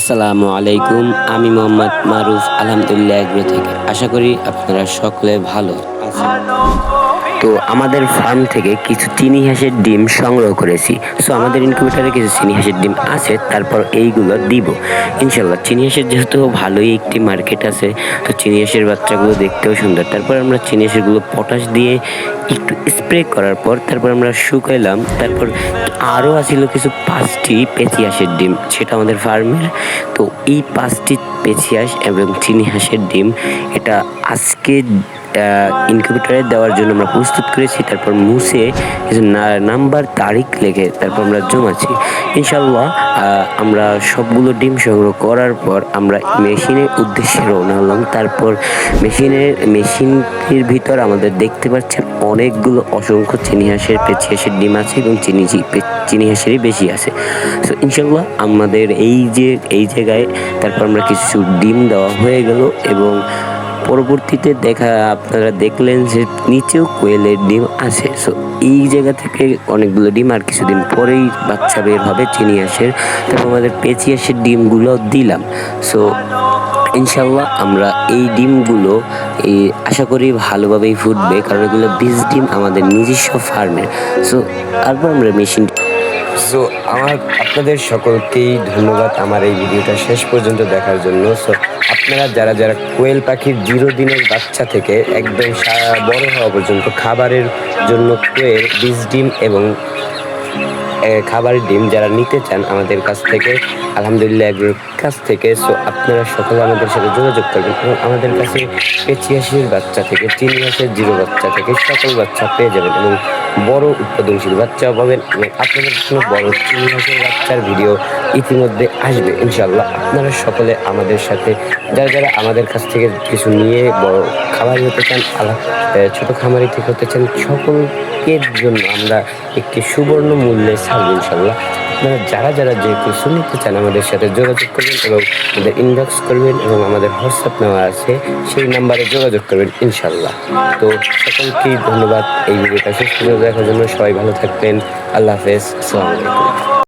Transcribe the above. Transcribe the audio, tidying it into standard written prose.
আসসালামু আলাইকুম। আমি মোহাম্মদ মারুফ, আলহামদুলিল্লাহ এগ্রো থেকে। আশা করি আপনারা সকলে ভালো আছেন। তো আমাদের ফার্ম থেকে কিছু চিনি হাঁসের ডিম সংগ্রহ করেছি। সো আমাদের ইনকিউবেটারে কিছু চিনি হাঁসের ডিম আছে, তারপর এইগুলো দিব ইনশাল্লাহ। চিনি হাঁসের যেহেতু ভালোই একটি মার্কেট আছে, তো চিনি হাঁসের বাচ্চাগুলো দেখতেও সুন্দর। তারপর আমরা চিনি হাঁসেরগুলো পটাশ দিয়ে একটু স্প্রে করার পর তারপর আমরা শুকাইলাম। তারপর আরও আসছিল কিছু 5টি পেঁচি হাঁসের ডিম, সেটা আমাদের ফার্মের। তো এই 5টি পেঁচি হাঁস এবং চিনি হাঁসের ডিম এটা আজকে ইনকিউবেটরে দেওয়ার জন্য আমরা প্রস্তুত করেছি। তারপর মুছে কিছু নাম্বার তারিখ লিখে তারপর আমরা জমাচ্ছি ইনশাল্লাহ। আমরা সবগুলো ডিম সংগ্রহ করার পর আমরা মেশিনের উদ্দেশ্যে রওনা হলাম। তারপর মেশিনটির ভিতর আমাদের দেখতে পাচ্ছেন অনেকগুলো অসংখ্য চিনি হাঁসের পেঁচি হাঁসের ডিম আছে এবং চিনি হাঁসেরই বেশি আছে। সো ইনশাল্লাহ আমাদের এই জায়গায় তারপর আমরা কিছু ডিম দেওয়া হয়ে গেল এবং পরবর্তীতে আপনারা দেখলেন যে নিচেও কোয়েলের ডিম আছে। সো এই জায়গা থেকে অনেকগুলো ডিম আর কিছুদিন পরেই বাচ্চা বের হবে চিনি হাঁসের। তারপর আমাদের পেঁচি হাঁসের ডিমগুলো দিলাম। সো ইনশাল্লাহ আমরা এই ডিমগুলো আশা করি ভালোভাবেই ফুটবে, কারণ এগুলো বীজ ডিম আমাদের নিজস্ব ফার্মের। সো তারপর আমরা সো আপনাদের সকলকেই ধন্যবাদ আমার এই ভিডিওটা শেষ পর্যন্ত দেখার জন্য। সো আপনারা যারা কোয়েল পাখির 0 দিনের বাচ্চা থেকে একদম বড় হওয়া পর্যন্ত খাবারের জন্য কোয়েল বীজ ডিম এবং খাবারের ডিম যারা নিতে চান আমাদের কাছ থেকে, আলহামদুলিল্লাহ এগ্রোর কাছ থেকে, সো আপনারা সকলে আমাদের সাথে যোগাযোগ করবেন এবং আমাদের কাছে পেঁচি হাঁসের বাচ্চা থেকে চিনি হাঁসের 0 বাচ্চা থেকে সকল বাচ্চা পেয়ে যাবেন এবং বড় উৎপাদনশীল বাচ্চাও পাবেন এবং আপনাদের জন্য বড় চিনি হাঁসের বাচ্চার ভিডিও ইতিমধ্যে আসবে ইনশাল্লাহ। আপনারা সকলে আমাদের সাথে যারা আমাদের কাছ থেকে কিছু নিয়ে বড় খামারি হতে চান, ছোট খামারি থেকে হতে চান, সকলকের জন্য আমরা একটি সুবর্ণ মূল্যে ছাড়বো ইনশাল্লাহ। আপনারা যারা যে কিছু নিতে চান আমাদের সাথে যোগাযোগ করবেন এবং আমাদের ইনবক্স করবেন এবং আমাদের হোয়াটসঅ্যাপ নেওয়া আছে সেই নাম্বারে যোগাযোগ করবেন ইনশাল্লাহ। তো সকলকেই ধন্যবাদ এই ভিডিওটা শেষ পর্যন্ত দেখার জন্য। সবাই ভালো থাকবেন। আল্লাহ হাফেজ। আসসালামু আলাইকুম।